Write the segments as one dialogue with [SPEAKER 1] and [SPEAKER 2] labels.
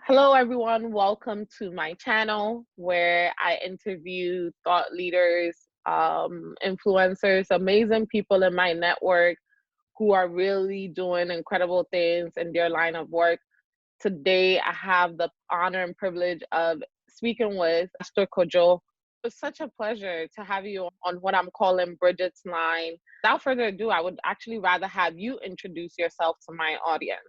[SPEAKER 1] Hello, everyone. Welcome to my channel where I interview thought leaders, influencers, amazing people in my network who are really doing incredible things in their line of work. Today, I have the honor and privilege of speaking with Pastor Kojo. It's such a pleasure to have you on what I'm calling Bridget's Line. Without further ado, I would actually rather have you introduce yourself to my audience.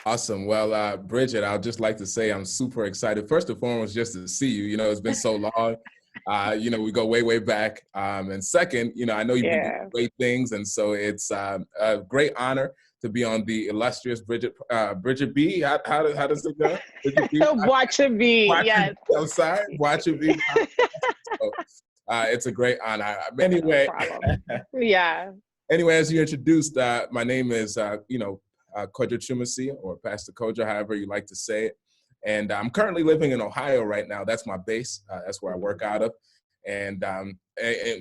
[SPEAKER 2] Awesome. Well, Bridget, I'd just like to say I'm super excited. First and foremost, just to see you. It's been so long. We go way, way back. And second, I know you've been doing great things. And so it's a great honor to be on the illustrious Bridget B. How does it go?
[SPEAKER 1] Watch it be. Yes.
[SPEAKER 2] I'm sorry. Watch it be. So, it's a great honor. Anyway.
[SPEAKER 1] Yeah.
[SPEAKER 2] Anyway, as you introduced, my name is, Kojo Chumasi, or Pastor Kojo, however you like to say it. And I'm currently living in Ohio right now. That's my base. That's where I work out of. And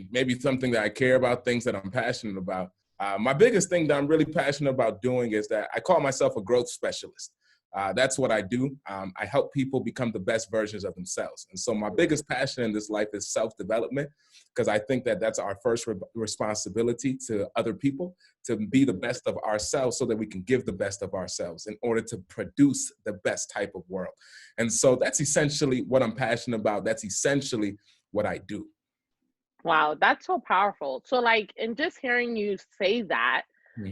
[SPEAKER 2] maybe something that I care about, things that I'm passionate about. My biggest thing that I'm really passionate about doing is that I call myself a growth specialist. That's what I do. I help people become the best versions of themselves. And so my biggest passion in this life is self-development, because I think that that's our first responsibility to other people, to be the best of ourselves so that we can give the best of ourselves in order to produce the best type of world. And so that's essentially what I'm passionate about. That's essentially what I do.
[SPEAKER 1] Wow, that's so powerful. So in just hearing you say that,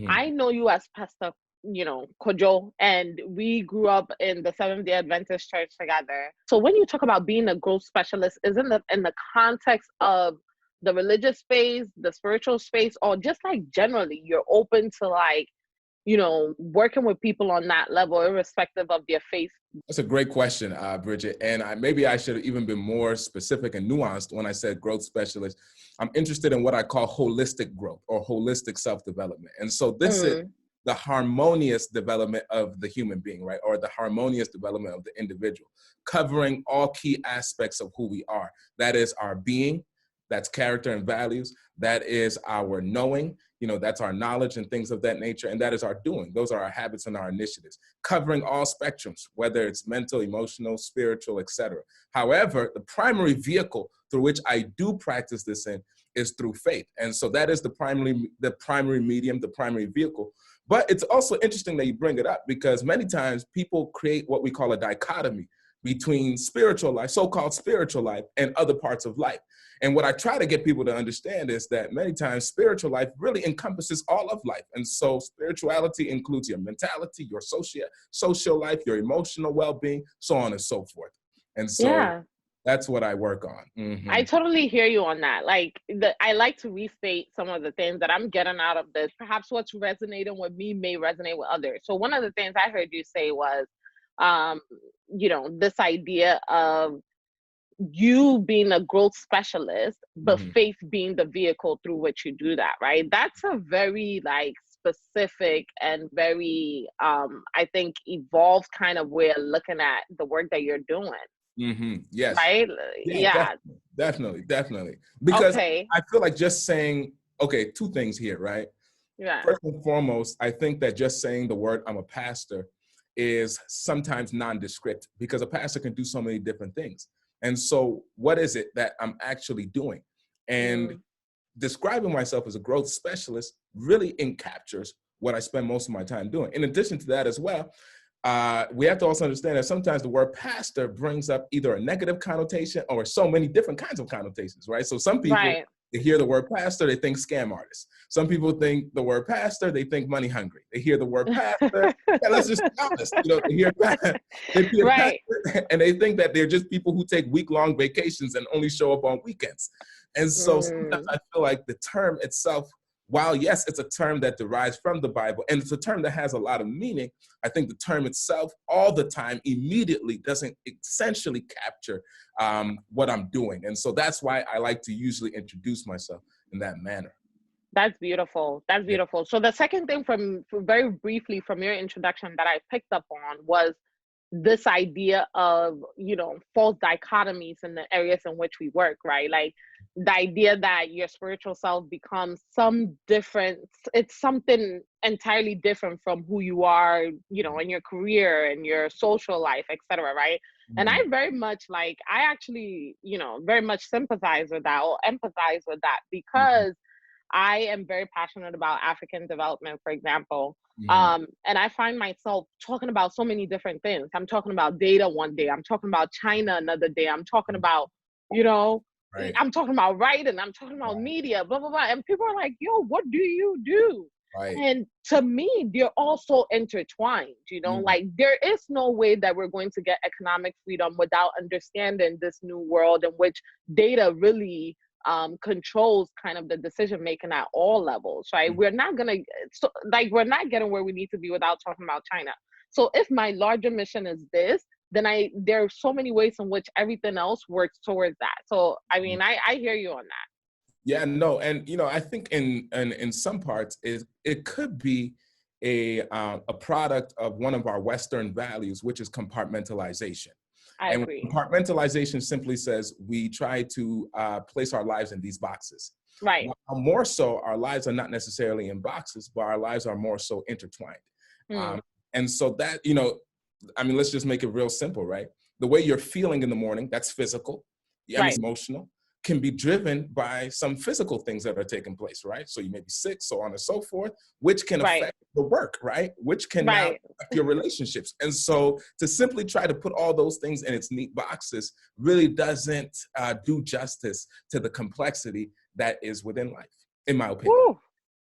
[SPEAKER 1] I know you as Pastor Kojo, and we grew up in the Seventh-day Adventist church together. So when you talk about being a growth specialist, is in the context of the religious space, the spiritual space, or just generally you're open to working with people on that level, irrespective of their faith?
[SPEAKER 2] That's a great question, Bridget. And maybe I should have even been more specific and nuanced when I said growth specialist. I'm interested in what I call holistic growth or holistic self-development. And so this is the harmonious development of the human being, right? Or the harmonious development of the individual, covering all key aspects of who we are. That is our being, that's character and values. That is our knowing, that's our knowledge and things of that nature. And that is our doing. Those are our habits and our initiatives, covering all spectrums, whether it's mental, emotional, spiritual, etc. However, the primary vehicle through which I do practice this in is through faith. And so that is the primary medium, the primary vehicle. But it's also interesting that you bring it up, because many times people create what we call a dichotomy between spiritual life, so-called spiritual life, and other parts of life. And what I try to get people to understand is that many times spiritual life really encompasses all of life. And so spirituality includes your mentality, your social life, your emotional well-being, so on and so forth. And so that's what I work on.
[SPEAKER 1] I totally hear you on that. I like to restate some of the things that I'm getting out of this. Perhaps what's resonating with me may resonate with others. So one of the things I heard you say was, this idea of you being a growth specialist, but faith being the vehicle through which you do that, right? That's a very specific and very, I think, evolved kind of way of looking at the work that you're doing.
[SPEAKER 2] Yes.
[SPEAKER 1] Right?
[SPEAKER 2] Yeah. Definitely. Because I feel like just saying, two things here, right?
[SPEAKER 1] Yeah.
[SPEAKER 2] First and foremost, I think that just saying the word I'm a pastor is sometimes nondescript, because a pastor can do so many different things. And so what is it that I'm actually doing? And describing myself as a growth specialist really encaptures what I spend most of my time doing. In addition to that as well, we have to also understand that sometimes the word pastor brings up either a negative connotation or so many different kinds of connotations, right? So some people, they hear the word pastor, they think scam artist. Some people think the word pastor, they think money hungry. They hear the word pastor, let's just be honest, they hear pastor, and they think that they're just people who take week-long vacations and only show up on weekends. And so sometimes I feel like the term itself, while yes, it's a term that derives from the Bible, and it's a term that has a lot of meaning, I think the term itself all the time immediately doesn't essentially capture what I'm doing. And so that's why I like to usually introduce myself in that manner.
[SPEAKER 1] That's beautiful. That's beautiful. So the second thing very briefly from your introduction that I picked up on was this idea of, false dichotomies in the areas in which we work, right? the idea that your spiritual self becomes some different, it's something entirely different from who you are, you know, in your career and your social life, etc., right? And I very much like, I actually, you know, very much sympathize with that or empathize with that,
[SPEAKER 2] Mm-hmm.
[SPEAKER 1] because I am very passionate about African development, for example.
[SPEAKER 2] Mm-hmm.
[SPEAKER 1] And I find myself talking about so many different things. I'm talking about data one day, I'm talking about China another day, I'm talking about, you know,
[SPEAKER 2] Right.
[SPEAKER 1] I'm talking about writing, I'm talking about
[SPEAKER 2] Right.
[SPEAKER 1] media, blah, blah, blah. And people are like, yo, what do you do?
[SPEAKER 2] Right.
[SPEAKER 1] And to me, they're all so intertwined, you know,
[SPEAKER 2] Mm-hmm.
[SPEAKER 1] like there is no way that we're going to get economic freedom without understanding this new world in which data really controls kind of the decision making at all levels, right? We're not gonna, so, like, we're not getting where we need to be without talking about China. So if my larger mission is this, then there are so many ways in which everything else works towards that. So I mean, I hear you on that.
[SPEAKER 2] Yeah, no, and you know, I think in some parts it could be a product of one of our Western values, which is compartmentalization.
[SPEAKER 1] I
[SPEAKER 2] And
[SPEAKER 1] agree.
[SPEAKER 2] compartmentalization simply says we try to place our lives in these boxes.
[SPEAKER 1] Right.
[SPEAKER 2] Now, more so, our lives are not necessarily in boxes, but our lives are more so intertwined.
[SPEAKER 1] Hmm.
[SPEAKER 2] And so that, you know, I mean, let's just make it real simple, right? The way you're feeling in the morning, that's physical. Yeah, I mean,
[SPEAKER 1] Right.
[SPEAKER 2] it's emotional, can be driven by some physical things that are taking place, right? So you may be sick, so on and so forth, which can
[SPEAKER 1] Right.
[SPEAKER 2] affect the work, right? Which can now
[SPEAKER 1] Right.
[SPEAKER 2] affect your relationships. And so to simply try to put all those things in its neat boxes really doesn't do justice to the complexity that is within life, in my opinion.
[SPEAKER 1] Woo.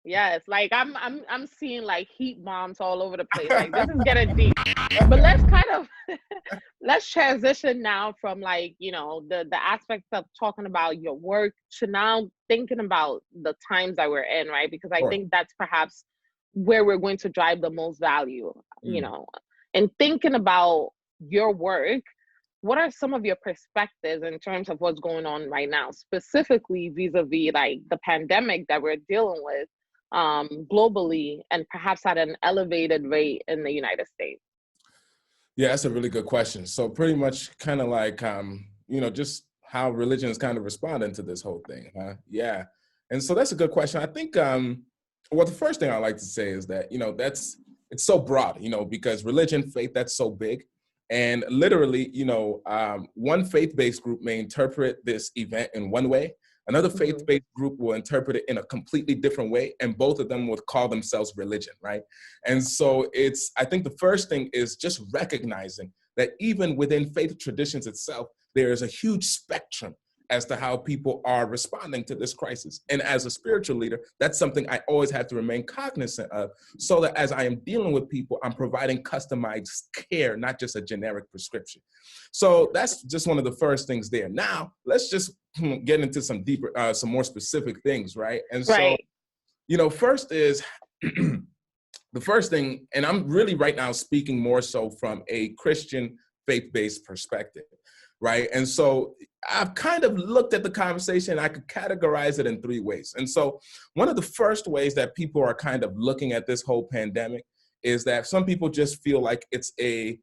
[SPEAKER 1] Yes, like I'm seeing like heat bombs all over the place. Like this is getting deep. But let's kind of let's transition now from, like, you know, the aspects of talking about your work to now thinking about the times that we're in, right? Because I
[SPEAKER 2] Sure.
[SPEAKER 1] think that's perhaps where we're going to drive the most value, you
[SPEAKER 2] Mm.
[SPEAKER 1] know. And thinking about your work, what are some of your perspectives in terms of what's going on right now, specifically vis-a-vis like the pandemic that we're dealing with globally and perhaps at an elevated rate in the United States?
[SPEAKER 2] Yeah, that's a really good question. So pretty much kind of like, you know, just how religion is kind of responding to this whole thing, huh? Yeah. And so that's a good question. I think, well, the first thing I like to say is that, you know, it's so broad, you know, because religion, faith, that's so big. And literally, you know, one faith-based group may interpret this event in one way. Another
[SPEAKER 1] Hmm.
[SPEAKER 2] faith-based group will interpret it in a completely different way. And both of them would call themselves religion, right? And so I think the first thing is just recognizing that even within faith traditions itself, there is a huge spectrum as to how people are responding to this crisis. And as a spiritual leader, that's something I always have to remain cognizant of, so that as I am dealing with people, I'm providing customized care, not just a generic prescription. So that's just one of the first things there. Now, let's just get into some deeper, some more specific things, right? And so,
[SPEAKER 1] Right.
[SPEAKER 2] you know, first is the first thing, and I'm really right now speaking more so from a Christian faith-based perspective, right? And so I've kind of looked at the conversation, I could categorize it in three ways. And so one of the first ways that people are kind of looking at this whole pandemic is that some people just feel like it's a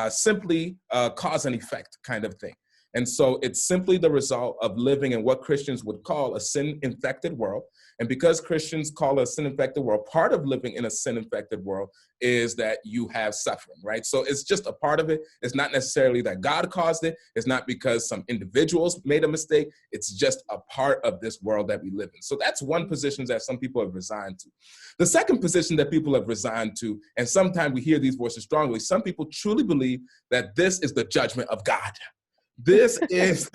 [SPEAKER 2] simply cause and effect kind of thing. And so it's simply the result of living in what Christians would call a sin-infected world. And because Christians call it a sin-infected world, part of living in a sin-infected world is that you have suffering, right? So it's just a part of it. It's not necessarily that God caused it. It's not because some individuals made a mistake. It's just a part of this world that we live in. So that's one position that some people have resigned to. The second position that people have resigned to, and sometimes we hear these voices strongly, some people truly believe that this is the judgment of God. This is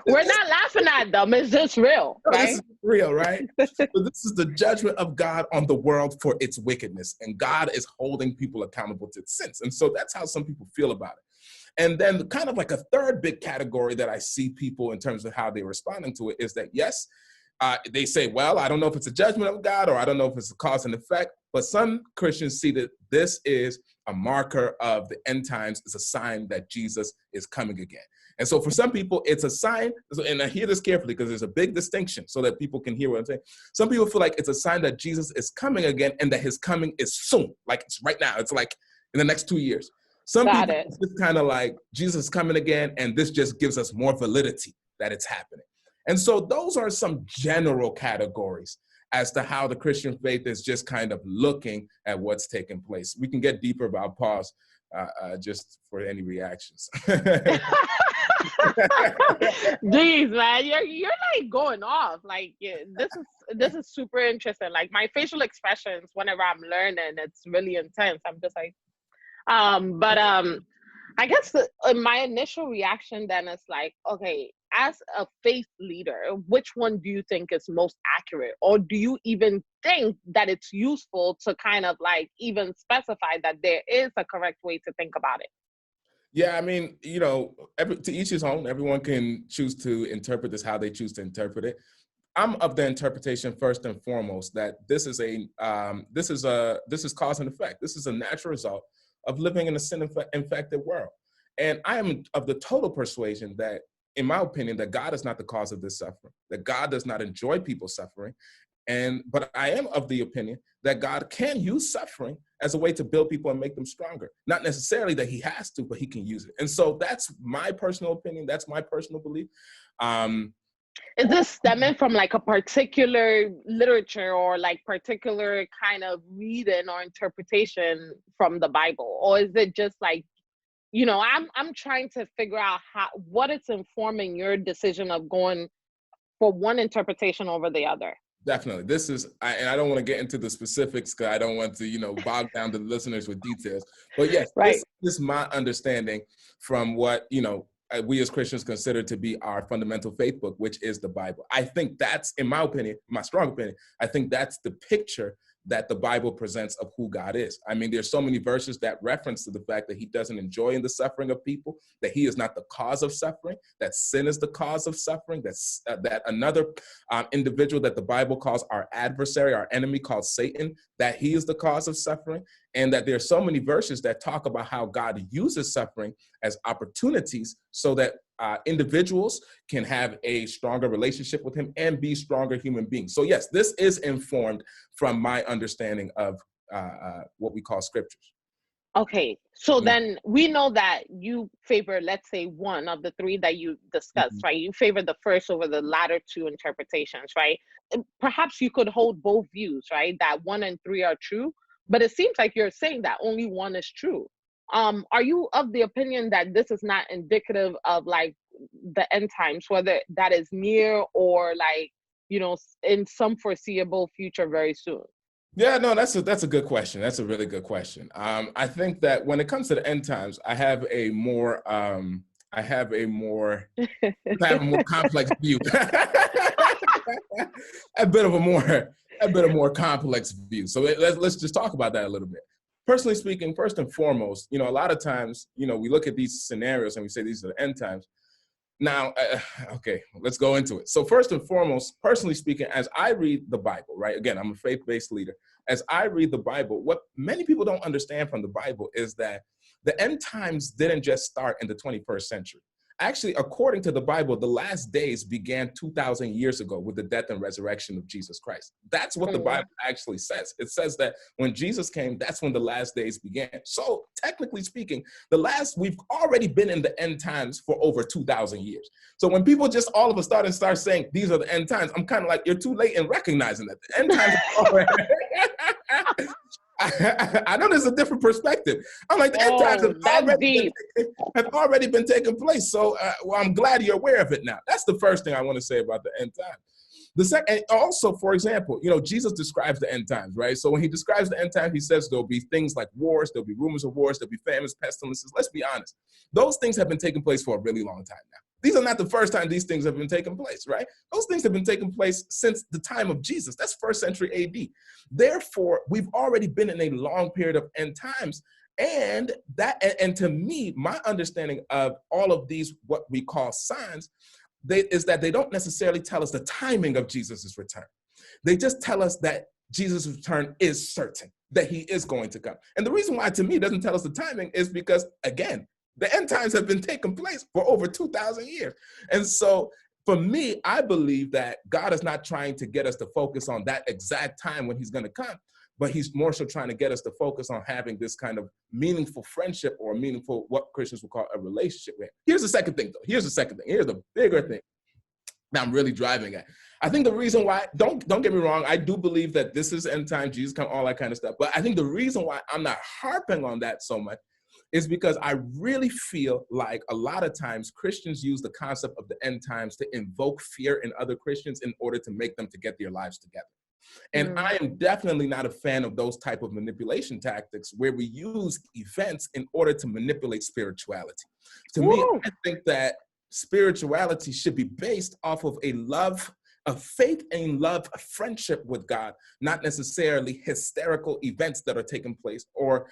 [SPEAKER 1] We're not laughing at them. It's just real,
[SPEAKER 2] this
[SPEAKER 1] right?
[SPEAKER 2] is real, right? So this is the judgment of God on the world for its wickedness, and God is holding people accountable to its sins. And so that's how some people feel about it. And then kind of like a third big category that I see people in terms of how they're responding to it is that, yes, they say, well, I don't know if it's a judgment of God or I don't know if it's a cause and effect, but some Christians see that this is a marker of the end times, it's a sign that Jesus is coming again. And so for some people, it's a sign, and I hear this carefully because there's a big distinction so that people can hear what I'm saying. Some people feel like it's a sign that Jesus is coming again and that his coming is soon, like it's right now. It's like in the next 2 years. Some
[SPEAKER 1] Got
[SPEAKER 2] people,
[SPEAKER 1] it.
[SPEAKER 2] it's just kind of like Jesus is coming again, and this just gives us more validity that it's happening. And so those are some general categories as to how the Christian faith is just kind of looking at what's taking place. We can get deeper, but I'll pause just for any reactions.
[SPEAKER 1] Jeez, man, you're like going off. Like, yeah, this is super interesting. Like my facial expressions whenever I'm learning, it's really intense. I'm just like, but I guess my initial reaction then is like, okay, as a faith leader, which one do you think is most accurate? Or do you even think that it's useful to kind of like even specify that there is a correct way to think about it?
[SPEAKER 2] Yeah, I mean, you know, to each his own. Everyone can choose to interpret this how they choose to interpret it. I'm of the interpretation first and foremost that this is cause and effect. This is a natural result of living in a sin-infected world. And I am of the total persuasion that, in my opinion, that God is not the cause of this suffering, that God does not enjoy people suffering. But I am of the opinion that God can use suffering as a way to build people and make them stronger. Not necessarily that he has to, but he can use it. And so that's my personal opinion. That's my personal belief.
[SPEAKER 1] Is this stemming from like a particular literature or like particular kind of reading or interpretation from the Bible? Or is it just like, you know, I'm trying to figure out what it's informing your decision of going for one interpretation over the other?
[SPEAKER 2] Definitely. And I don't want to get into the specifics because I don't want to, you know, bog down the listeners with details. But yes,
[SPEAKER 1] right.
[SPEAKER 2] This is my understanding from what, you know, we as Christians consider to be our fundamental faith book, which is the Bible. I think that's, in my opinion, my strong opinion, I think that's the picture that the Bible presents of who God is. I mean, there's so many verses that reference to the fact that he doesn't enjoy in the suffering of people, that he is not the cause of suffering, that sin is the cause of suffering, that another individual that the Bible calls our adversary, our enemy called Satan, that he is the cause of suffering, and that there's so many verses that talk about how God uses suffering as opportunities so that individuals can have a stronger relationship with him and be stronger human beings. So yes, this is informed from my understanding of what we call scriptures.
[SPEAKER 1] Okay, so then we know that you favor, let's say, one of the three that you discussed, right? You favor the first over the latter two interpretations, right? Perhaps you could hold both views, right? That 1 and 3 are true, but it seems like you're saying that only one is true. Are you of the opinion that this is not indicative of like the end times, whether that is near or like, you know, in some foreseeable future very soon?
[SPEAKER 2] Yeah, no, that's a good question. That's a really good question. I think that when it comes to the end times, I have a more complex view. a bit of a more complex view. So let's just talk about that a little bit. Personally speaking, first and foremost, you know, a lot of times, you know, we look at these scenarios and we say these are the end times. Now, okay, let's go into it. So first and foremost, personally speaking, as I read the Bible, right? Again, I'm a faith-based leader. As I read the Bible, what many people don't understand from the Bible is that the end times didn't just start in the 21st century. Actually, according to the Bible, the last days began 2,000 years ago with the death and resurrection of Jesus Christ. That's what the Bible actually says. It says that when Jesus came, that's when the last days began. So technically speaking, we've already been in the end times for over 2,000 years. So when people just all of a sudden start saying these are the end times, I'm kind of like, you're too late in recognizing that the end times are already. I know there's a different perspective. I'm like, the end times have already been taking place. So well, I'm glad you're aware of it now. That's the first thing I want to say about the end times. The second, also, for example, you know, Jesus describes the end times, right? So when he describes the end times, he says there'll be things like wars, there'll be rumors of wars, there'll be famines, pestilences. Let's be honest. Those things have been taking place for a really long time now. These are not the first time these things have been taking place, right? Those things have been taking place since the time of Jesus. That's first century AD. Therefore, we've already been in a long period of end times. And to me, my understanding of all of these, what we call signs, is that they don't necessarily tell us the timing of Jesus' return. They just tell us that Jesus' return is certain, that he is going to come. And the reason why, to me, it doesn't tell us the timing is because, again, the end times have been taking place for over 2,000 years. And so for me, I believe that God is not trying to get us to focus on that exact time when he's going to come, but he's more so trying to get us to focus on having this kind of meaningful friendship or meaningful, what Christians would call a relationship with. Here's the second thing, though. Here's the bigger thing. that I'm really driving at. I think the reason why, don't get me wrong, I do believe that this is end time, Jesus come, all that kind of stuff. But I think the reason why I'm not harping on that so much is because I really feel like a lot of times Christians use the concept of the end times to invoke fear in other Christians in order to make them to get their lives together. And I am definitely not a fan of those type of manipulation tactics where we use events in order to manipulate spirituality. To me, I think that spirituality should be based off of a love, a faith and love, a friendship with God, not necessarily hysterical events that are taking place or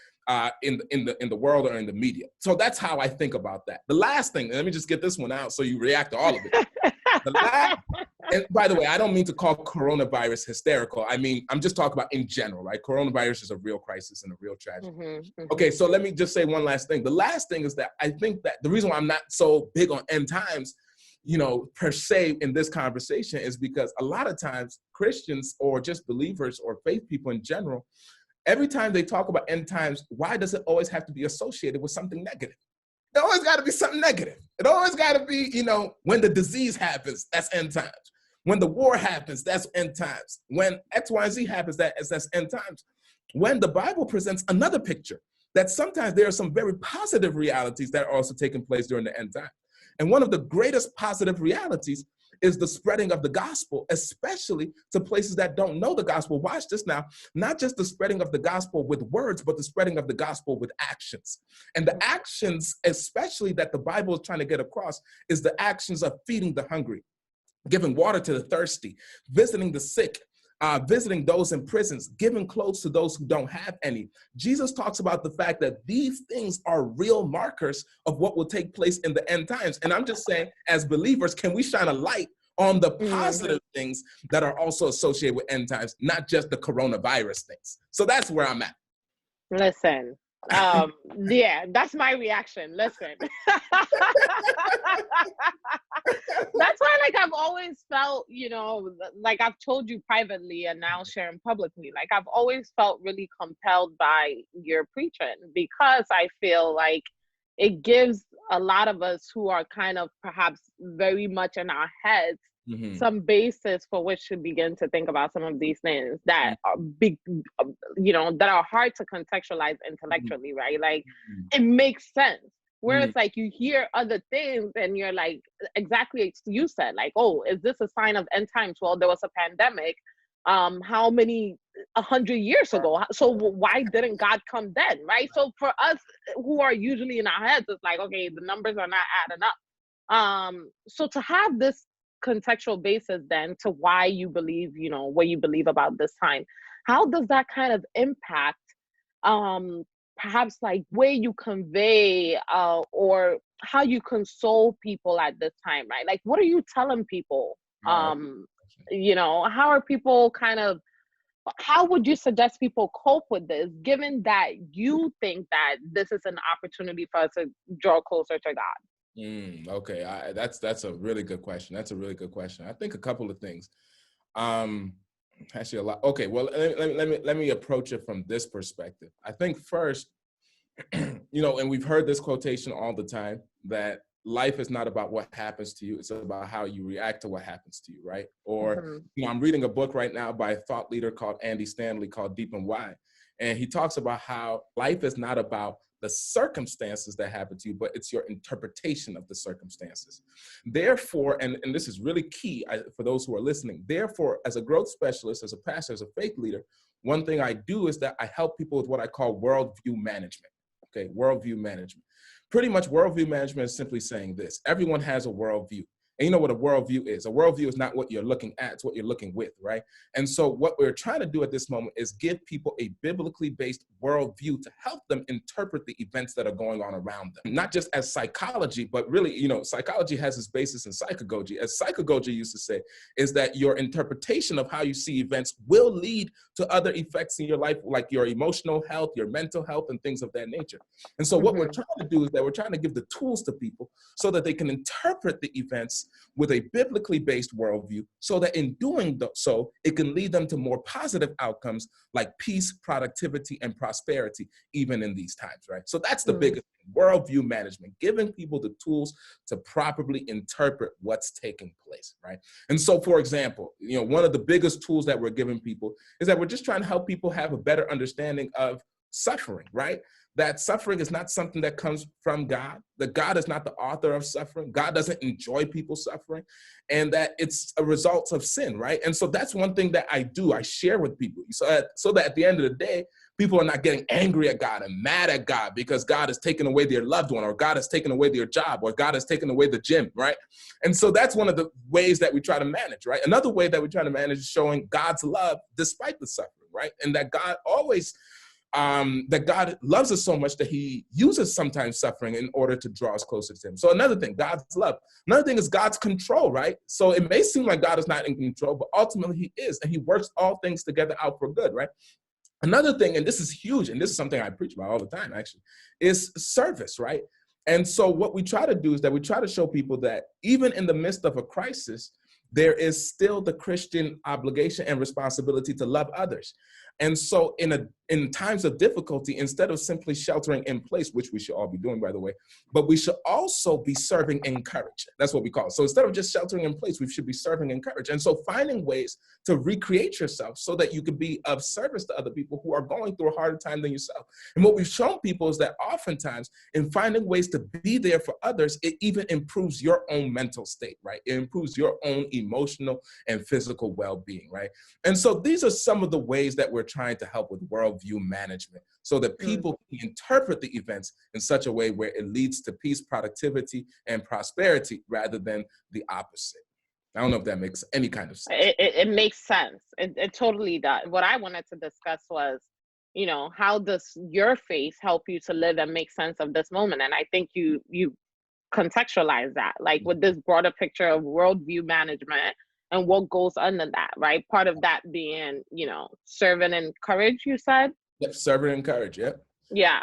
[SPEAKER 2] in the world or in the media. So that's how I think about that. The last thing, let me just get this one out so you react to all of it. And by the way, I don't mean to call coronavirus hysterical. I mean, I'm just talking about in general, right? Coronavirus is a real crisis and a real tragedy. Okay, so let me just say one last thing. The last thing is that I think that the reason why I'm not so big on end times, per se in this conversation is because a lot of times Christians or just believers or faith people in general, every time they talk about end times, why does it always have to be associated with something negative? It always got to be something negative. It always got to be, when the disease happens, that's end times. When the war happens, that's end times. When X, Y, and Z happens, that's end times. When the Bible presents another picture, that sometimes there are some very positive realities that are also taking place during the end time. And one of the greatest positive realities is the spreading of the gospel, especially to places that don't know the gospel. Watch this now, not just the spreading of the gospel with words, but the spreading of the gospel with actions. And the actions, especially that the Bible is trying to get across, is the actions of feeding the hungry, giving water to the thirsty, visiting the sick, visiting those in prisons, giving clothes to those who don't have any. Jesus talks about the fact that these things are real markers of what will take place in the end times. And I'm just saying, as believers, can we shine a light on the positive things that are also associated with end times, not just the coronavirus things? So that's where I'm at.
[SPEAKER 1] Listen, yeah, that's my reaction. Listen. That's why, I've always felt, like I've told you privately and now sharing publicly, I've always felt really compelled by your preaching, because I feel like it gives a lot of us who are kind of perhaps very much in our heads some basis for which to begin to think about some of these things that are big, that are hard to contextualize intellectually, right? It makes sense. Whereas you hear other things and you're like, exactly, you said, oh, is this a sign of end times? Well, there was a pandemic. How many 100 years ago? So why didn't God come then, right? So for us who are usually in our heads, it's like, okay, the numbers are not adding up. So to have this contextual basis then to why you believe, what you believe about this time, how does that kind of impact perhaps way you convey or how you console people at this time, right? What are you telling people? How are people how would you suggest people cope with this, given that you think that this is an opportunity for us to draw closer to God?
[SPEAKER 2] Okay, that's a really good question. That's a really good question. I think a couple of things. Actually, a lot. Okay, well, let me approach it from this perspective. I think first, and we've heard this quotation all the time, that life is not about what happens to you, it's about how you react to what happens to you, right? Or, I'm reading a book right now by a thought leader called Andy Stanley called Deep and Wide. And he talks about how life is not about the circumstances that happen to you, but it's your interpretation of the circumstances. Therefore, and this is really key for those who are listening, therefore, as a growth specialist, as a pastor, as a faith leader, one thing I do is that I help people with what I call worldview management. Okay, worldview management. Pretty much worldview management is simply saying this: everyone has a worldview. And you know what a worldview is? A worldview is not what you're looking at, it's what you're looking with, right? And so what we're trying to do at this moment is give people a biblically based worldview to help them interpret the events that are going on around them. Not just as psychology, but really, psychology has its basis in psychagogy. As psychagogy used to say, is that your interpretation of how you see events will lead to other effects in your life, like your emotional health, your mental health, and things of that nature. And so what we're trying to do is that we're trying to give the tools to people so that they can interpret the events with a biblically based worldview so that in doing so, it can lead them to more positive outcomes like peace, productivity, and prosperity, even in these times, right? So that's the biggest thing, worldview management, giving people the tools to properly interpret what's taking place, right? And so, for example, one of the biggest tools that we're giving people is that we're just trying to help people have a better understanding of suffering, right? That suffering is not something that comes from God, that God is not the author of suffering. God doesn't enjoy people suffering, and that it's a result of sin, right? And so that's one thing that I do. I share with people so that at the end of the day, people are not getting angry at God and mad at God because God has taken away their loved one, or God has taken away their job, or God has taken away the gym, right? And so that's one of the ways that we try to manage, right? Another way that we try to manage is showing God's love despite the suffering, right? And that God always that God loves us so much that he uses sometimes suffering in order to draw us closer to him. So another thing, God's love. Another thing is God's control, right? So it may seem like God is not in control, but ultimately he is, and he works all things together out for good, right? Another thing, and this is huge, and this is something I preach about all the time, actually, is service, right? And so what we try to do is that we try to show people that even in the midst of a crisis, there is still the Christian obligation and responsibility to love others. And so in times of difficulty, instead of simply sheltering in place, which we should all be doing, by the way, but we should also be serving in courage. That's what we call it. So instead of just sheltering in place, we should be serving in courage. And so finding ways to recreate yourself so that you can be of service to other people who are going through a harder time than yourself. And what we've shown people is that oftentimes in finding ways to be there for others, it even improves your own mental state, right? It improves your own emotional and physical well-being, right? And so these are some of the ways that we're trying to help with worldview management so that people can interpret the events in such a way where it leads to peace, productivity, and prosperity rather than the opposite. I don't know if that makes any kind of sense.
[SPEAKER 1] It makes sense. It totally does. What I wanted to discuss was, how does your faith help you to live and make sense of this moment? And I think you contextualize that, like with this broader picture of worldview management and what goes under that, right? Part of that being, serve and encourage, you said?
[SPEAKER 2] Yep, serve and encourage, yep.
[SPEAKER 1] Yeah.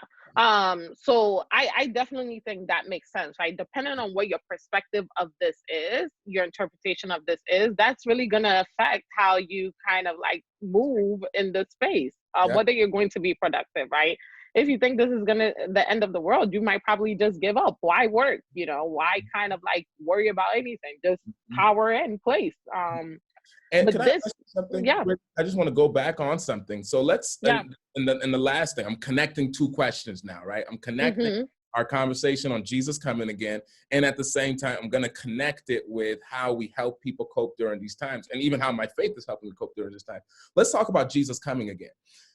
[SPEAKER 1] So I definitely think that makes sense, right? Depending on what your perspective of this is, your interpretation of this is, that's really gonna affect how you kind of like move in the space, whether you're going to be productive, right? If you think this is the end of the world, you might probably just give up. Why work? Why kind of like worry about anything? Just power in place.
[SPEAKER 2] And
[SPEAKER 1] but
[SPEAKER 2] can I
[SPEAKER 1] this,
[SPEAKER 2] ask you something?
[SPEAKER 1] yeah,
[SPEAKER 2] I just want to go back on something. So let's, and the last thing, I'm connecting two questions now, right? I'm connecting our conversation on Jesus coming again. And at the same time, I'm going to connect it with how we help people cope during these times and even how my faith is helping me cope during this time. Let's talk about Jesus coming again.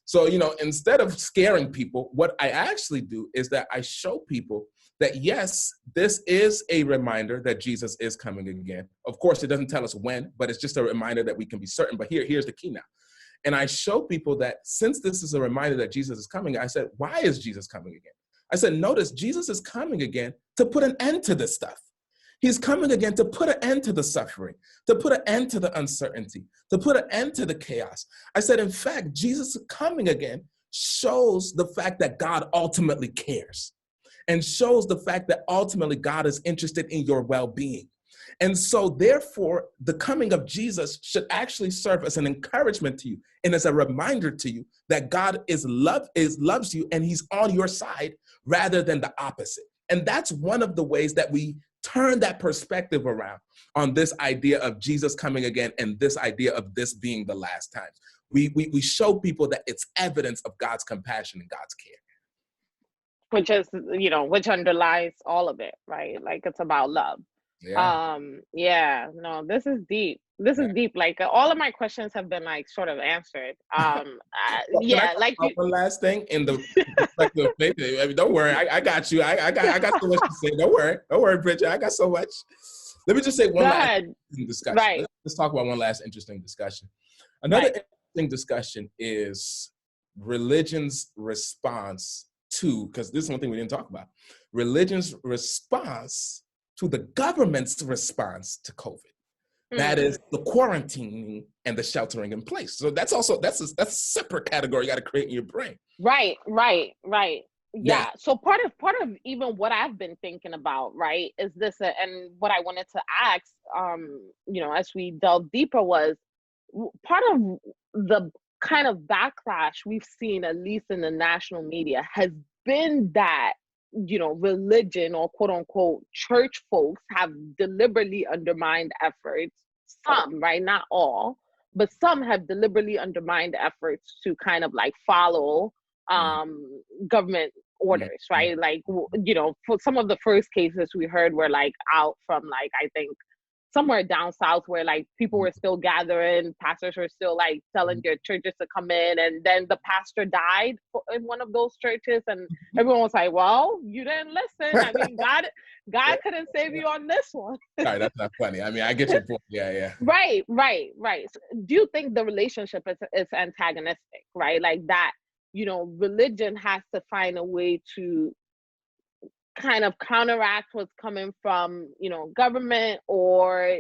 [SPEAKER 2] So, instead of scaring people, what I actually do is that I show people that, yes, this is a reminder that Jesus is coming again. Of course, it doesn't tell us when, but it's just a reminder that we can be certain. But here's the key now. And I show people that since this is a reminder that Jesus is coming, I said, why is Jesus coming again? I said, notice Jesus is coming again to put an end to this stuff. He's coming again to put an end to the suffering, to put an end to the uncertainty, to put an end to the chaos. I said, in fact, Jesus coming again shows the fact that God ultimately cares and shows the fact that ultimately God is interested in your well-being. And so therefore, the coming of Jesus should actually serve as an encouragement to you and as a reminder to you that God loves you and he's on your side rather than the opposite. And that's one of the ways that we turn that perspective around on this idea of Jesus coming again and this idea of this being the last times. We show people that it's evidence of God's compassion and God's care.
[SPEAKER 1] Which underlies all of it, right? Like it's about love. No, this is deep. This is deep. Like all of my questions have been like sort of answered.
[SPEAKER 2] Like one last thing in the perspective of faith. I mean, don't worry, I got you. I got so much to say. Don't worry, Bridget. I got so much. Let me just say one last discussion.
[SPEAKER 1] Right.
[SPEAKER 2] Let's talk about one last interesting discussion. Another interesting discussion is religion's response to, because this is one thing we didn't talk about, religion's response to the government's response to COVID. That is the quarantining and the sheltering in place. So that's a separate category you got to create in your brain.
[SPEAKER 1] Right. Yeah. So part of even what I've been thinking about, right, is this, and what I wanted to ask, as we delve deeper, was part of the kind of backlash we've seen, at least in the national media, has been that, religion, or quote unquote church folks, have deliberately undermined efforts. Some, right, not all, but some have deliberately undermined efforts to kind of like follow government orders, right? Like, for some of the first cases we heard were like out from, like, I think somewhere down south, where like people were still gathering, pastors were still like telling their churches to come in, and then the pastor died in one of those churches, and everyone was like, well, you didn't listen. I mean, God couldn't save you on this one.
[SPEAKER 2] Sorry, that's not funny. I mean, I get your point. Yeah.
[SPEAKER 1] Right. So do you think the relationship is antagonistic, right? Like that, religion has to find a way to kind of counteract what's coming from, government, or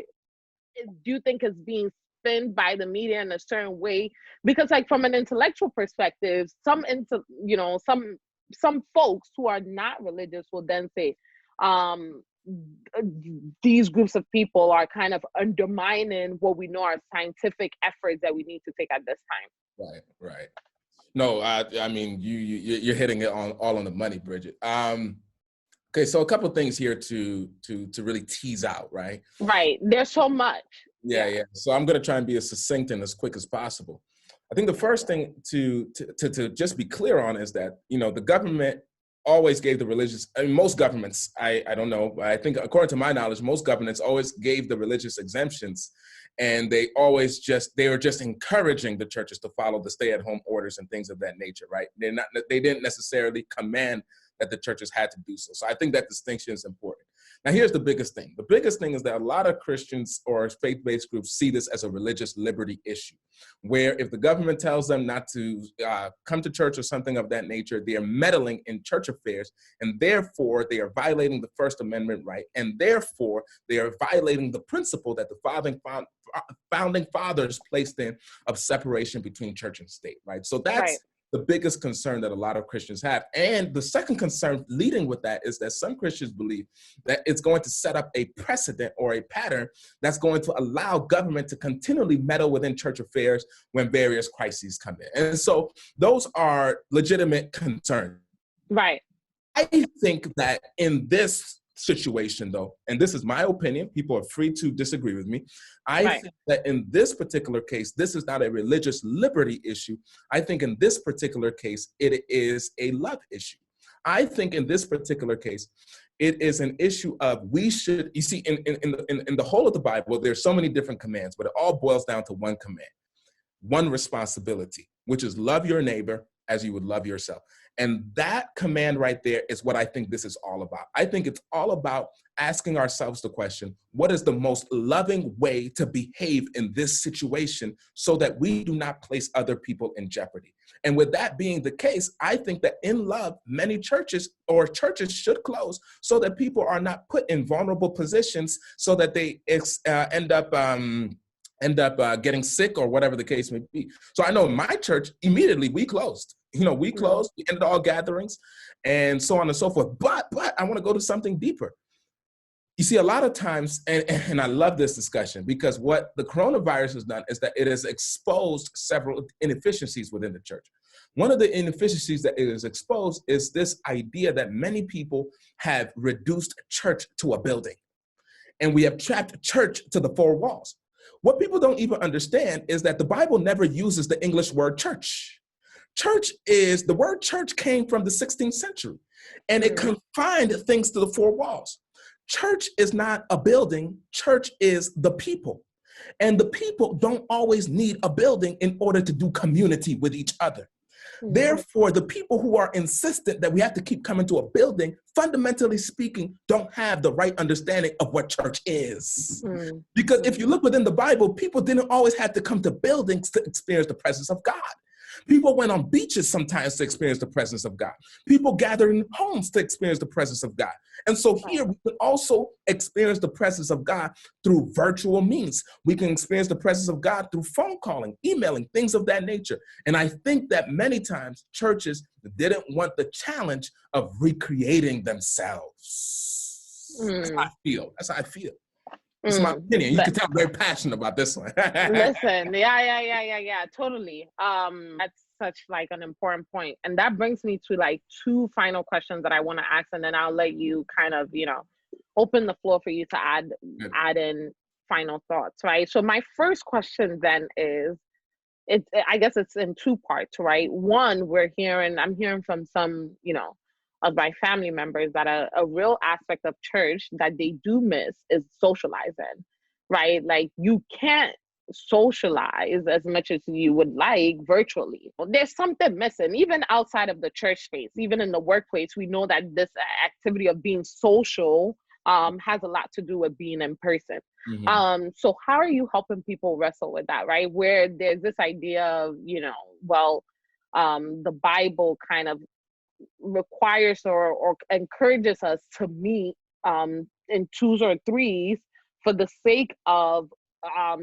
[SPEAKER 1] do you think it's being spun by the media in a certain way? Because, like, from an intellectual perspective, some folks who are not religious will then say, these groups of people are kind of undermining what we know are scientific efforts that we need to take at this time.
[SPEAKER 2] Right. No, I mean, you're hitting it all on the money, Bridget. Okay, so a couple of things here to really tease out, right?
[SPEAKER 1] Right. There's so much.
[SPEAKER 2] Yeah. So I'm going to try and be as succinct and as quick as possible. I think the first thing to just be clear on is that, the government always gave the religious, I mean, most governments, I don't know, but I think according to my knowledge, most governments always gave the religious exemptions, and they were just encouraging the churches to follow the stay-at-home orders and things of that nature, right? They didn't necessarily command that the churches had to do so. So I think that distinction is important. Now, here's the biggest thing. The biggest thing is that a lot of Christians or faith-based groups see this as a religious liberty issue, where if the government tells them not to come to church or something of that nature, they are meddling in church affairs, and therefore they are violating the First Amendment right, and therefore they are violating the principle that the founding fathers placed in of separation between church and state, right? So that's right. The biggest concern that a lot of Christians have. And the second concern leading with that is that some Christians believe that it's going to set up a precedent or a pattern that's going to allow government to continually meddle within church affairs when various crises come in. And so those are legitimate concerns.
[SPEAKER 1] Right.
[SPEAKER 2] I think that in this situation, though, and this is my opinion, people are free to disagree with me. I think that in this particular case, this is not a religious liberty issue. I think in this particular case, it is a love issue. I think in this particular case, it is an issue of you see, in the whole of the Bible, there's so many different commands, but it all boils down to one command, one responsibility, which is love your neighbor as you would love yourself. And that command right there is what I think this is all about. I think it's all about asking ourselves the question, what is the most loving way to behave in this situation so that we do not place other people in jeopardy? And with that being the case, I think that in love, many churches should close so that people are not put in vulnerable positions so that they end up getting sick or whatever the case may be. So I know in my church, immediately we closed. We closed, we ended all gatherings and so on and so forth. But I want to go to something deeper. You see, a lot of times, and I love this discussion because what the coronavirus has done is that it has exposed several inefficiencies within the church. One of the inefficiencies that it has exposed is this idea that many people have reduced church to a building, and we have trapped church to the four walls. What people don't even understand is that the Bible never uses the English word church. The word church came from the 16th century, and it confined things to the four walls. Church is not a building. Church is the people. And the people don't always need a building in order to do community with each other. Therefore, the people who are insistent that we have to keep coming to a building, fundamentally speaking, don't have the right understanding of what church is. Because if you look within the Bible, people didn't always have to come to buildings to experience the presence of God. People went on beaches sometimes to experience the presence of God. People gathered in homes to experience the presence of God. And so here we can also experience the presence of God through virtual means. We can experience the presence of God through phone calling, emailing, things of that nature. And I think that many times churches didn't want the challenge of recreating themselves. That's how I feel. That's how I feel. It's my opinion. You can tell I'm very passionate about this one.
[SPEAKER 1] Listen, yeah, totally. That's such like an important point. And that brings me to like two final questions that I want to ask, and then I'll let you kind of, open the floor for you to add in final thoughts, right? So my first question then is, I guess it's in two parts, right? One, I'm hearing from some, of my family members that a real aspect of church that they do miss is socializing, right? Like you can't socialize as much as you would like virtually. There's something missing, even outside of the church space, even in the workplace. We know that this activity of being social has a lot to do with being in person. Mm-hmm. So how are you helping people wrestle with that, right? Where there's this idea of, the Bible kind of requires or encourages us to meet in twos or threes for the sake of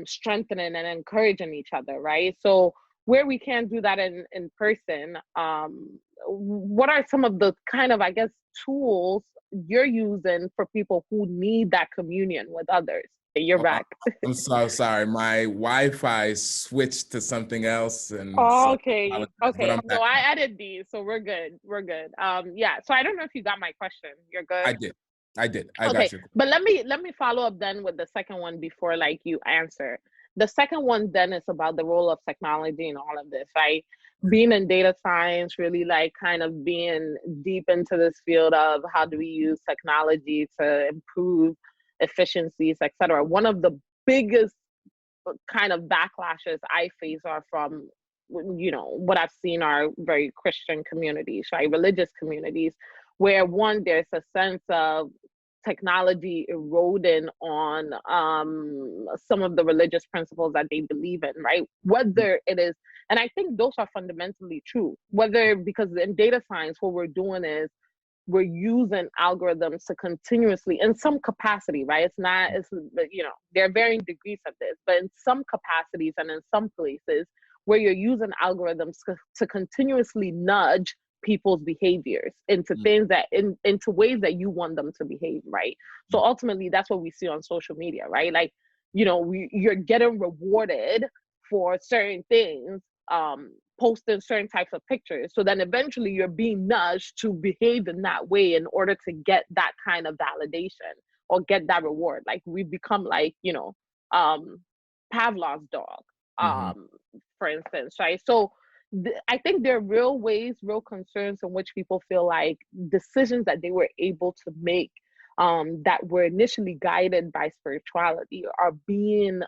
[SPEAKER 1] strengthening and encouraging each other, right? So where we can't do that in person, what are some of the kind of, I guess, tools you're using for people who need that communion with others? You're back.
[SPEAKER 2] I'm so sorry. My Wi-Fi switched to something else. And
[SPEAKER 1] okay. So I added these, so we're good. Yeah. So I don't know if you got my question. You're good?
[SPEAKER 2] I did. I got you.
[SPEAKER 1] But let me follow up then with the second one before like you answer. The second one then is about the role of technology in all of this, right? Being in data science, really like kind of being deep into this field of how do we use technology to improve efficiencies, etc. One of the biggest kind of backlashes I face are from, what I've seen are very Christian communities, right? Religious communities, where one, there's a sense of technology eroding on some of the religious principles that they believe in, right? Whether it is, and I think those are fundamentally true, because in data science, what we're doing is we're using algorithms to continuously, in some capacity, right? There are varying degrees of this, but in some capacities and in some places where you're using algorithms to continuously nudge people's behaviors into things into ways that you want them to behave, right? So ultimately, that's what we see on social media, right? Like, you're getting rewarded for certain things, posting certain types of pictures. So then eventually you're being nudged to behave in that way in order to get that kind of validation or get that reward. Like we've become like, Pavlov's dog, for instance, right? So I think there are real concerns in which people feel like decisions that they were able to make that were initially guided by spirituality are being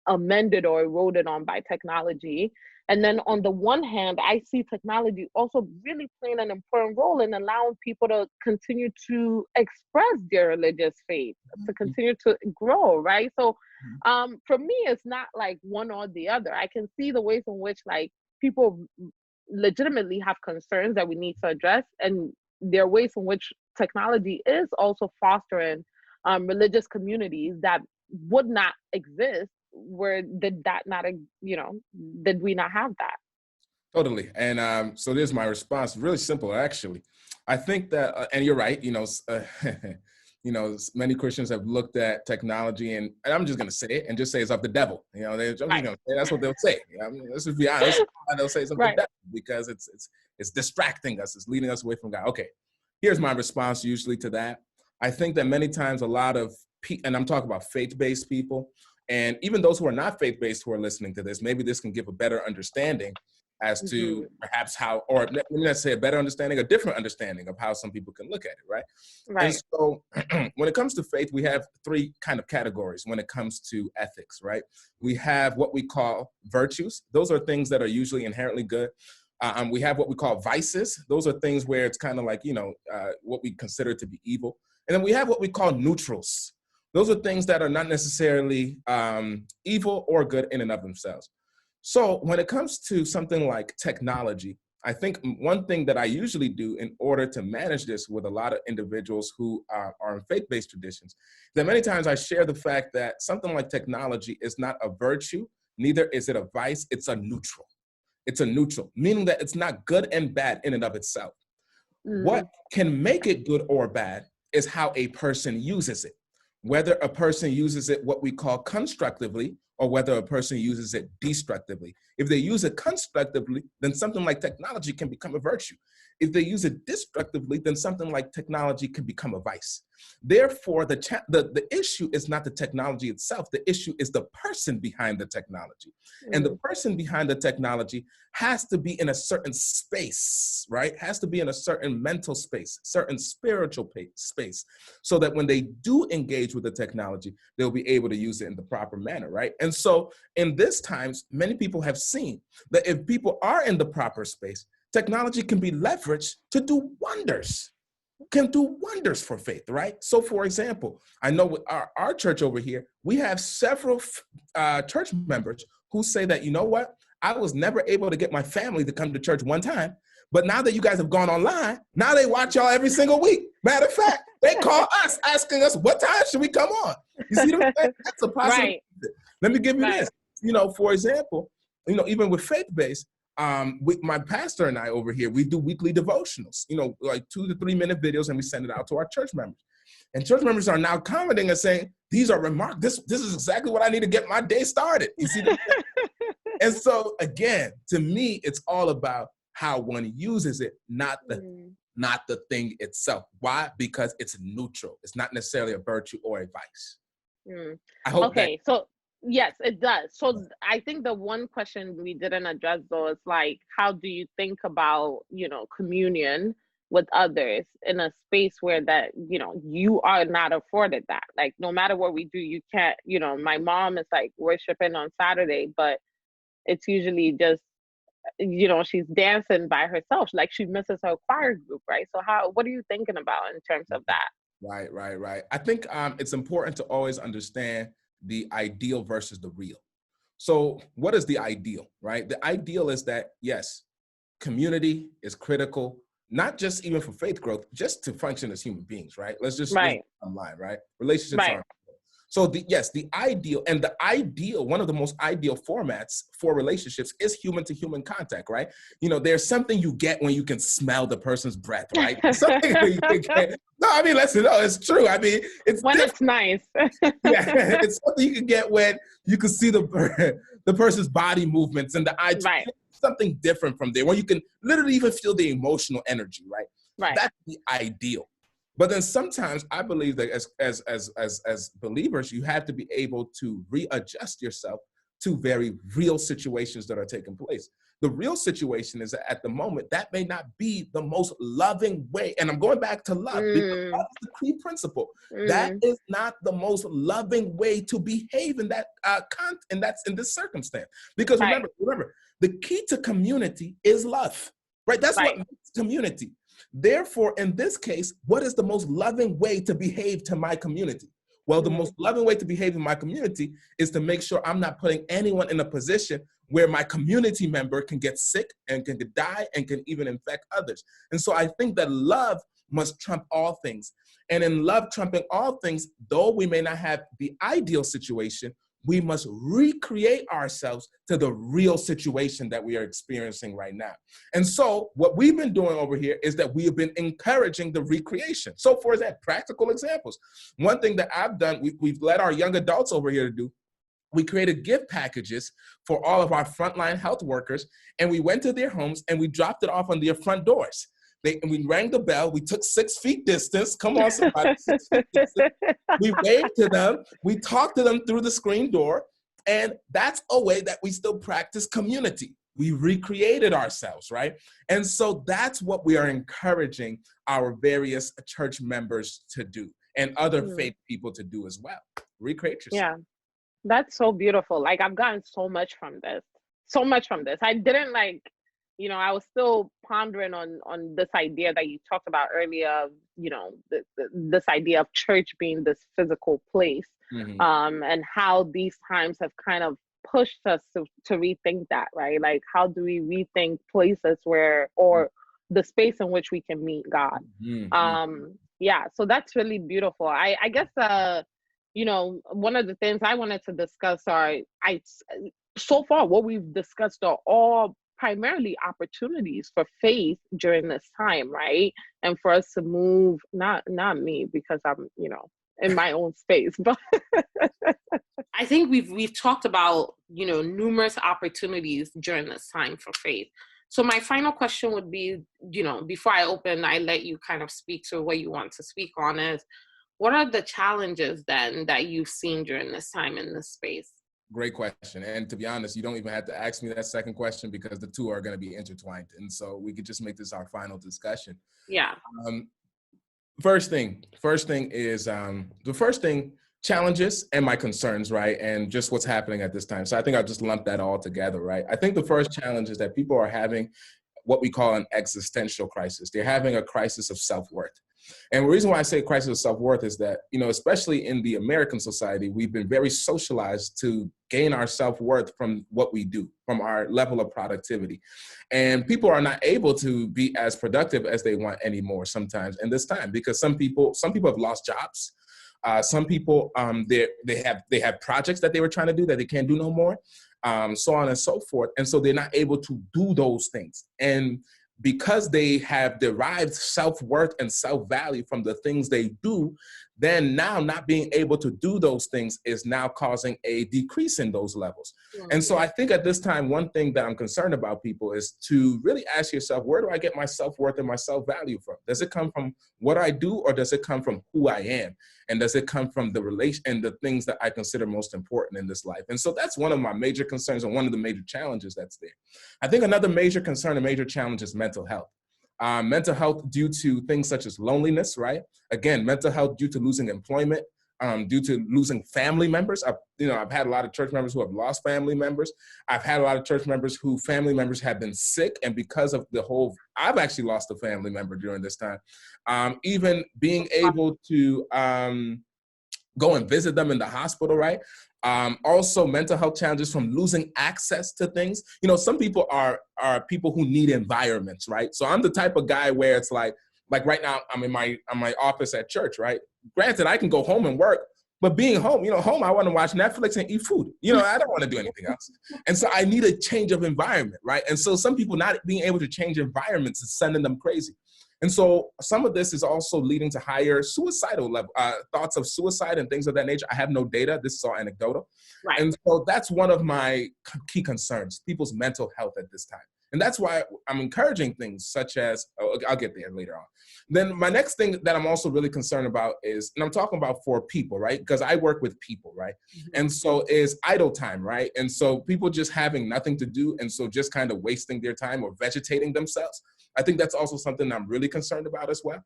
[SPEAKER 1] amended or eroded on by technology. And then on the one hand, I see technology also really playing an important role in allowing people to continue to express their religious faith, to continue to grow, right? So for me, it's not like one or the other. I can see the ways in which like people legitimately have concerns that we need to address, and there are ways in which technology is also fostering religious communities that would not exist did we not have that.
[SPEAKER 2] Totally. And so there's my response. Really simple, actually. I think that, and you're right, many Christians have looked at technology, and I'm just going to say it and just say it's of the devil. I'm just going to say that's what they'll say. Let's just be honest. They'll say it's of the devil because it's distracting us. It's leading us away from God. Okay. Here's my response usually to that. I think that many times a lot of and I'm talking about faith-based people, and even those who are not faith-based who are listening to this, maybe this can give a better understanding as to perhaps how, or let me not say a better understanding, a different understanding of how some people can look at it, right? And so when it comes to faith, we have three kind of categories when it comes to ethics, right? We have what we call virtues. Those are things that are usually inherently good. We have what we call vices. Those are things where it's kind of like, what we consider to be evil. And then we have what we call neutrals. Those are things that are not necessarily evil or good in and of themselves. So when it comes to something like technology, I think one thing that I usually do in order to manage this with a lot of individuals who are in faith-based traditions, that many times I share the fact that something like technology is not a virtue, neither is it a vice, it's a neutral. It's a neutral, meaning that it's not good and bad in and of itself. What can make it good or bad is how a person uses it. Whether a person uses it what we call constructively or whether a person uses it destructively. If they use it constructively, then something like technology can become a virtue. If they use it destructively, then something like technology can become a vice. Therefore, the issue is not the technology itself. The issue is the person behind the technology. And the person behind the technology has to be in a certain space, right? Has to be in a certain mental space, certain spiritual space, so that when they do engage with the technology, they'll be able to use it in the proper manner, right? And so in this times, many people have seen that if people are in the proper space, technology can be leveraged to do wonders, can do wonders for faith, right? So for example, I know with our church over here, we have several church members who say that, you know what? I was never able to get my family to come to church one time, but now that you guys have gone online, now they watch y'all every single week. Matter of fact, they call us asking us, what time should we come on? You see what I'm saying? That's a possibility. Right. Let me give you this. You know, for example, you know, even with faith-based, my pastor and I over here, we do weekly devotionals, you know, like 2 to 3 minute videos, and we send it out to our church members. And church members are now commenting and saying, these are remarkable. This is exactly what I need to get my day started. You see? And so again, to me, it's all about how one uses it, not the thing itself. Why? Because it's neutral. It's not necessarily a virtue or a vice. I hope
[SPEAKER 1] so yes, it does. So I think the one question we didn't address though is like, how do you think about, you know, communion with others in a space where that, you know, you are not afforded that? Like, no matter what we do, you can't, you know, my mom is like worshiping on Saturday, but it's usually just, you know, she's dancing by herself. Like she misses her choir group, right? So what are you thinking about in terms of that?
[SPEAKER 2] Right. I think it's important to always understand the ideal versus the real. So what is the ideal, right? The ideal is that, yes, community is critical, not just even for faith growth, just to function as human beings, right? Let's just online, right? Relationships are. So the ideal, one of the most ideal formats for relationships is human to human contact, right? You know, there's something you get when you can smell the person's breath, right? Something you can get. No, I mean, listen, no, it's true. I mean, it's
[SPEAKER 1] when different. It's nice.
[SPEAKER 2] Yeah, it's something you can get when you can see the person's body movements and the eye. Right. Something different from there, where you can literally even feel the emotional energy, right? That's the ideal. But then sometimes I believe that as believers, you have to be able to readjust yourself to very real situations that are taking place. The real situation is that at the moment, that may not be the most loving way. And I'm going back to love, because that's the key principle. That is not the most loving way to behave in that and that's in this circumstance. Because remember, the key to community is love, right? That's what makes community. Therefore, in this case, what is the most loving way to behave to my community? Well, the most loving way to behave in my community is to make sure I'm not putting anyone in a position where my community member can get sick and can die and can even infect others. And so I think that love must trump all things. And in love trumping all things, though we may not have the ideal situation, we must recreate ourselves to the real situation that we are experiencing right now. And so what we've been doing over here is that we have been encouraging the recreation. So for that, practical examples. One thing that I've done, we've let our young adults over here to do, we created gift packages for all of our frontline health workers, and we went to their homes and we dropped it off on their front doors. And we rang the bell. We took 6 feet distance. Come on, somebody. 6 feet distance. We waved to them. We talked to them through the screen door. And that's a way that we still practice community. We recreated ourselves, right? And so that's what we are encouraging our various church members to do and other faith people to do as well. Recreate yourself.
[SPEAKER 1] Yeah, that's so beautiful. Like, I've gotten so much from this. I didn't I was still pondering on this idea that you talked about earlier, you know, this idea of church being this physical place, and how these times have kind of pushed us to rethink that, right? Like, how do we rethink places where, or the space in which we can meet God? Yeah, so that's really beautiful. I guess, one of the things I wanted to discuss so far what we've discussed are all primarily opportunities for faith during this time, right? And for us to move, not me, because I'm, in my own space, but
[SPEAKER 3] I think we've talked about, numerous opportunities during this time for faith. So my final question would be, before I let you kind of speak to what you want to speak on, is what are the challenges then that you've seen during this time in this space?
[SPEAKER 2] Great question. And to be honest, you don't even have to ask me that second question because the two are going to be intertwined. And so we could just make this our final discussion.
[SPEAKER 3] Yeah.
[SPEAKER 2] First thing is challenges and my concerns, right? And just what's happening at this time. So I think I'll just lump that all together, right? I think the first challenge is that people are having what we call an existential crisis. They're having a crisis of self-worth. And the reason why I say crisis of self-worth is that, especially in the American society, we've been very socialized to gain our self-worth from what we do, from our level of productivity. And people are not able to be as productive as they want anymore sometimes in this time, because some people have lost jobs. Some people, they have projects that they were trying to do that they can't do no more, so on and so forth. And so they're not able to do those things. And because they have derived self-worth and self-value from the things they do, then now not being able to do those things is now causing a decrease in those levels. Mm-hmm. And so I think at this time, one thing that I'm concerned about people is to really ask yourself, where do I get my self-worth and my self-value from? Does it come from what I do, or does it come from who I am? And does it come from the relation and the things that I consider most important in this life? And so that's one of my major concerns and one of the major challenges that's there. I think another major concern and major challenge is mental health. Mental health due to things such as loneliness, right? Again, mental health due to losing employment, due to losing family members. I've had a lot of church members who have lost family members. I've had a lot of church members who family members have been sick, and because of I've actually lost a family member during this time. Even being able to go and visit them in the hospital, right? Also mental health challenges from losing access to things. Some people are people who need environments, right? So I'm the type of guy where it's like right now I'm in my office at church, right? Granted, I can go home and work, but being home, home, I want to watch Netflix and eat food. I don't want to do anything else. And so I need a change of environment, right? And so some people not being able to change environments is sending them crazy. And so some of this is also leading to higher suicidal level, thoughts of suicide and things of that nature. I have no data. This is all anecdotal.
[SPEAKER 3] Right.
[SPEAKER 2] And so that's one of my key concerns, people's mental health at this time. And that's why I'm encouraging things such as, I'll get there later on. Then my next thing that I'm also really concerned about is, and I'm talking about for people, right? Because I work with people, right? Mm-hmm. And so is idle time, right? And so people just having nothing to do, and so just kind of wasting their time or vegetating themselves. I think that's also something I'm really concerned about as well.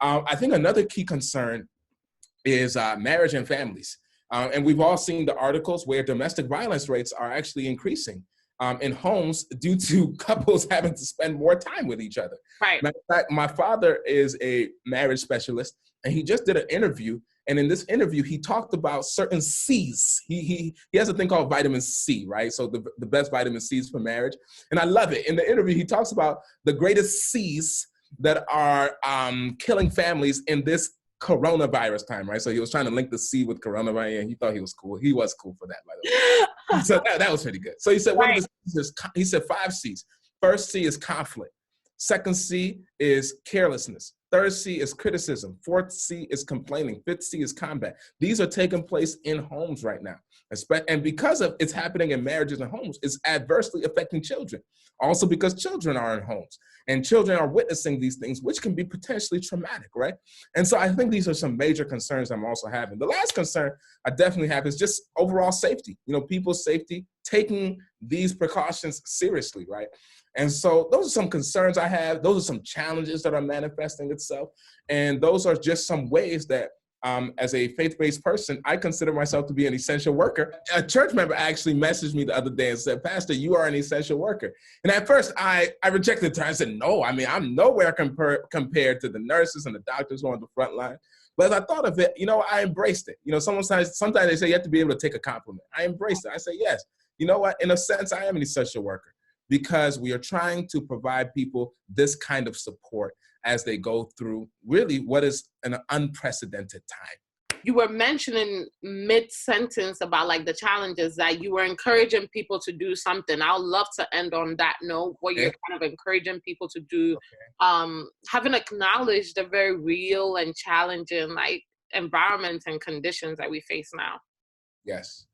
[SPEAKER 2] I think another key concern is marriage and families. And we've all seen the articles where domestic violence rates are actually increasing in homes due to couples having to spend more time with each other.
[SPEAKER 3] Right.
[SPEAKER 2] Matter of fact, my father is a marriage specialist, and he just did an interview. And in this interview, he talked about certain C's. He has a thing called vitamin C, right? So the best vitamin C's for marriage. And I love it. In the interview, he talks about the greatest C's that are killing families in this coronavirus time, right? So he was trying to link the C with coronavirus, and he thought he was cool. He was cool for that, by the way. So that was pretty good. So he said,
[SPEAKER 3] right.
[SPEAKER 2] He said 5 C's. First C is conflict. Second C is carelessness. Third C is criticism. Fourth C is complaining. Fifth C is combat. These are taking place in homes right now. And because of it's happening in marriages and homes, it's adversely affecting children. Also because children are in homes and children are witnessing these things, which can be potentially traumatic, right? And so I think these are some major concerns I'm also having. The last concern I definitely have is just overall safety. People's safety, taking these precautions seriously, right? And so those are some concerns I have. Those are some challenges that are manifesting itself. And those are just some ways that as a faith-based person, I consider myself to be an essential worker. A church member actually messaged me the other day and said, Pastor, you are an essential worker. And at first I rejected it. I said, no, I'm nowhere compared to the nurses and the doctors who are on the front line. But as I thought of it, I embraced it. Sometimes they say you have to be able to take a compliment. I embraced it. I say, yes. you know what? In a sense, I am an essential worker because we are trying to provide people this kind of support as they go through really what is an unprecedented time.
[SPEAKER 3] You were mentioning mid-sentence about like the challenges that you were encouraging people to do something. I would love to end on that note where you're kind of encouraging people to do, having acknowledged the very real and challenging like environments and conditions that we face now.
[SPEAKER 2] Yes.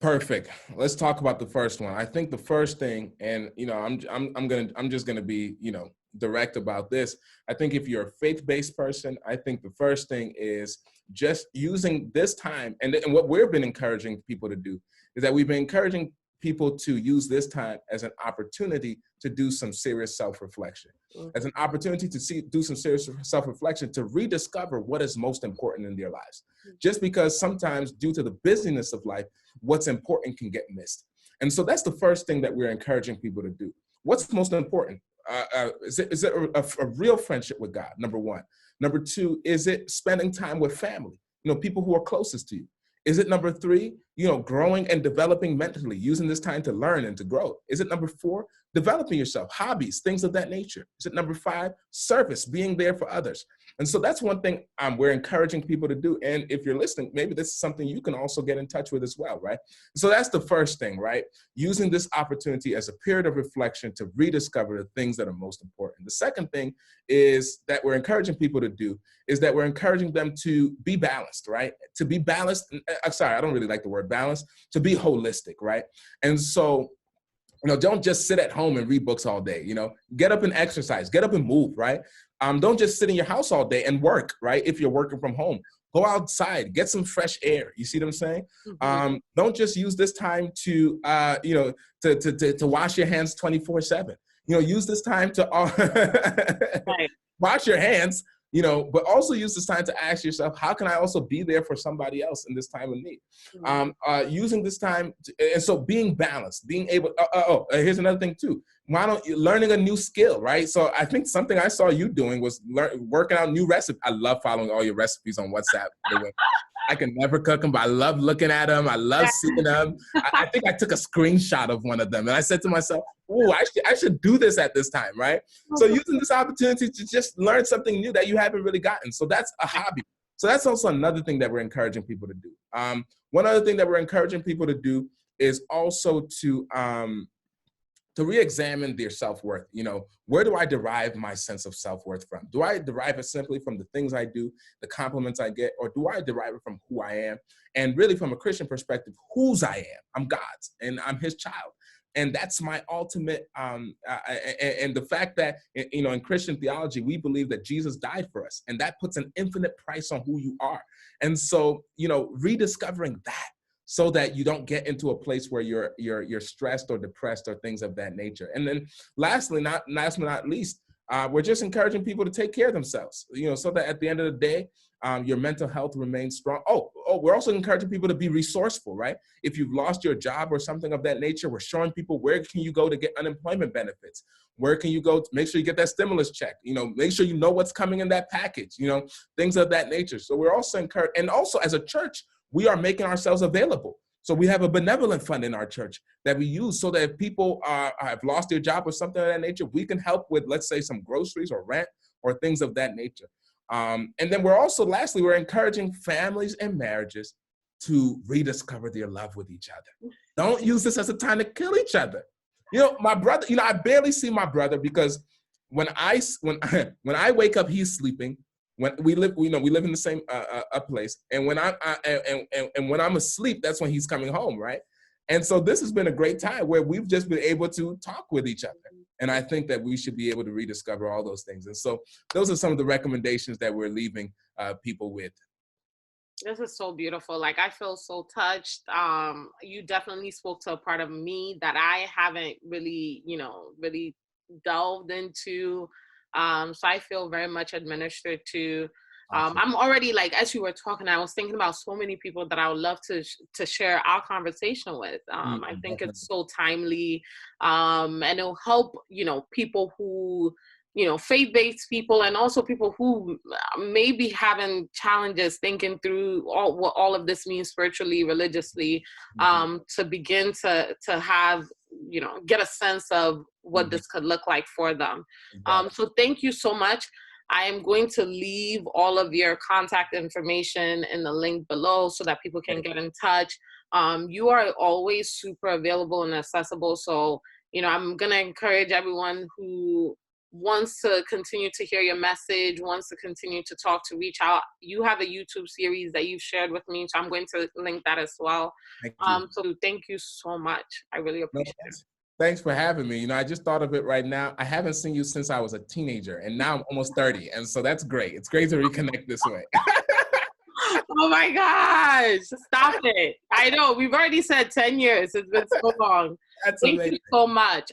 [SPEAKER 2] Perfect. Let's talk about the first one. I think the first thing, and you know, I'm just gonna be, you know, direct about this. I think if you're a faith-based person, I think the first thing is just using this time, and what we've been encouraging people to do is that we've been encouraging people to use this time as an opportunity to do some serious self-reflection, as an opportunity to do some serious self-reflection, to rediscover what is most important in their lives. Just because sometimes due to the busyness of life, what's important can get missed. And so that's the first thing that we're encouraging people to do. What's most important? Is it a real friendship with God? Number one. Number two, is it spending time with family? You know, people who are closest to you. Is it number three, you know, growing and developing mentally, using this time to learn and to grow? Is it number four, developing yourself, hobbies, things of that nature? Is it number five, service, being there for others? And so that's one thing we're encouraging people to do. And if you're listening, maybe this is something you can also get in touch with as well, right? So that's the first thing, right? Using this opportunity as a period of reflection to rediscover the things that are most important. The second thing is that we're encouraging people to do is that we're encouraging them to be balanced, right? To be balanced. I'm sorry, I don't really like the word balance, to be holistic, right? And so, you know, don't just sit at home and read books all day, you know, get up and exercise, get up and move, right? Don't just sit in your house all day and work, right? If you're working from home, go outside, get some fresh air. You see what I'm saying? Mm-hmm. Don't just use this time to, you know, to wash your hands 24/7. You know, use this time to
[SPEAKER 3] right.
[SPEAKER 2] wash your hands, you know, but also use this time to ask yourself, how can I also be there for somebody else in this time of need? Mm-hmm. Using this time, and so being balanced, being able, here's another thing too. Why don't you learning a new skill, right? So I think something I saw you doing was working out new recipes. I love following all your recipes on WhatsApp. I can never cook them, but I love looking at them. I love seeing them. I think I took a screenshot of one of them, and I said to myself, "Oh, I should do this at this time, right?" So using this opportunity to just learn something new that you haven't really gotten. So that's a hobby. So that's also another thing that we're encouraging people to do. One other thing that we're encouraging people to do is also to re-examine their self-worth. You know, where do I derive my sense of self-worth from? Do I derive it simply from the things I do, the compliments I get, or do I derive it from who I am? And really from a Christian perspective, whose I am. I'm God's and I'm his child. And that's my ultimate, and the fact that, you know, in Christian theology, we believe that Jesus died for us, and that puts an infinite price on who you are. And so, you know, rediscovering that, so that you don't get into a place where you're stressed or depressed or things of that nature. And then lastly, last but not least, we're just encouraging people to take care of themselves, you know, so that at the end of the day, your mental health remains strong. We're also encouraging people to be resourceful, right? If you've lost your job or something of that nature, we're showing people where can you go to get unemployment benefits? Where can you go to make sure you get that stimulus check? You know, make sure you know what's coming in that package, you know, things of that nature. So we're also encouraged, and also as a church, we are making ourselves available. So we have a benevolent fund in our church that we use so that if people have lost their job or something of that nature, we can help with, let's say, some groceries or rent or things of that nature. And then lastly, we're encouraging families and marriages to rediscover their love with each other. Don't use this as a time to kill each other. You know, my brother, you know, I barely see my brother because when I wake up, he's sleeping. When we live in the same place, and when when I'm asleep, that's when he's coming home, right? And so this has been a great time where we've just been able to talk with each other, and I think that we should be able to rediscover all those things. And so those are some of the recommendations that we're leaving people with.
[SPEAKER 3] This is so beautiful. Like, I feel so touched. You definitely spoke to a part of me that I haven't really, you know, really delved into. So I feel very much administered to. I'm already, like, as you were talking, I was thinking about so many people that I would love to share our conversation with. I think it's so timely, and it'll help, you know, people who faith-based people, and also people who may be having challenges thinking through what all of this means spiritually, religiously, to begin to have, get a sense of what this could look like for them. So thank you so much. I am going to leave all of your contact information in the link below so that people can get in touch. You are always super available and accessible. So, I'm going to encourage everyone who wants to continue to hear your message, wants to continue to talk, to reach out. You have a YouTube series that you've shared with me, so I'm going to link that as well. So thank you so much. I really appreciate it.
[SPEAKER 2] Thanks for having me. I just thought of it right now. I haven't seen you since I was a teenager, and now I'm almost 30. And so that's great. It's great to reconnect this way.
[SPEAKER 3] Oh my gosh. Stop it. I know. We've already said 10 years. It's been so long.
[SPEAKER 2] That's
[SPEAKER 3] Thank
[SPEAKER 2] amazing.
[SPEAKER 3] you so much.